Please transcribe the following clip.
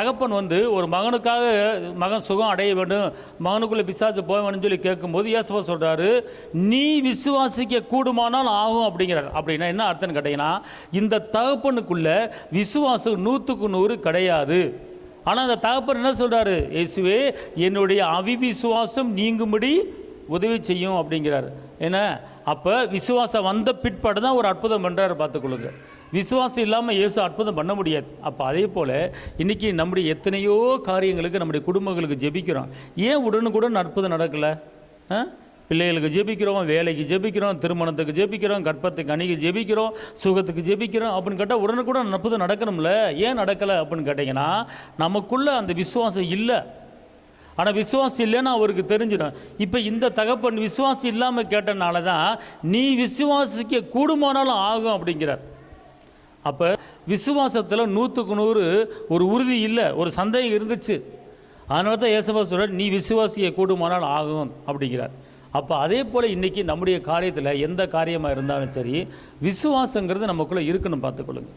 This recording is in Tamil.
தகப்பன் ஒரு மகனுக்காக மகன் சுகம் அடைய வேண்டும், மகனுக்குள்ளே பிசாசு போக வேணும்னு சொல்லி கேட்கும்போது இயேசுவா சொல்கிறாரு, நீ விசுவாசிக்க கூடுமானால் ஆகும் அப்படிங்கிறார். அப்படின்னா என்ன அர்த்தம்னு கேட்டிங்கன்னா, இந்த தகப்பனுக்குள்ள விசுவாசம் 100க்கு 100 கிடையாது. ஆனால் அந்த தகப்பன் என்ன சொல்கிறாரு, இயேசுவே என்னுடைய அவிவிசுவாசம் நீங்கும்படி உதவி செய்யும் அப்படிங்கிறார். ஏன்னா அப்போ விசுவாசம் வந்த பிற்பாடு தான் ஒரு அற்புதம் பண்ணுறாரு. பார்த்துக்கொள்ளுங்க, விசுவாசம் இல்லாமல் இயேசு அற்புதம் பண்ண முடியாது. அப்போ அதே போல் இன்றைக்கி நம்முடைய எத்தனையோ காரியங்களுக்கு நம்முடைய குடும்பங்களுக்கு ஜெபிக்கிறோம். ஏன் உடனுக்குடன் அற்புதம் நடக்கலை? பிள்ளைகளுக்கு ஜெபிக்கிறோம், வேலைக்கு ஜெபிக்கிறோம், திருமணத்துக்கு ஜெபிக்கிறோம், கர்ப்பத்துக்கு அணிக்கு ஜெபிக்கிறோம், சுகத்துக்கு ஜெபிக்கிறோம் அப்படின்னு கேட்டால் உடனுக்குடன் அற்புதம் நடக்கணும்ல. ஏன் நடக்கலை அப்படின்னு கேட்டிங்கன்னா, நமக்குள்ளே அந்த விசுவாசம் இல்லை. ஆனால் விசுவாசம் இல்லைன்னு அவருக்கு தெரிஞ்சிடும். இப்போ இந்த தகப்பன் விசுவாசம் இல்லாமல் கேட்டனால தான் நீ விசுவாசிக்க கூடுமானாலும் ஆகும் அப்படிங்கிறார். அப்போ விசுவாசத்தில் 100க்கு 100 ஒரு உறுதி இல்லை, ஒரு சந்தேகம் இருந்துச்சு. அதனால தான் இயேசுவா சொல்கிறார், நீ விசுவாசிக்க கூடுமானால் ஆகும் அப்படிங்கிறார். அப்போ அதே போல் இன்றைக்கி நம்முடைய காரியத்தில் எந்த காரியமாக இருந்தாலும் சரி, விசுவாசங்கிறது நமக்குள்ளே இருக்கணும். பார்த்துக்கொள்ளுங்க.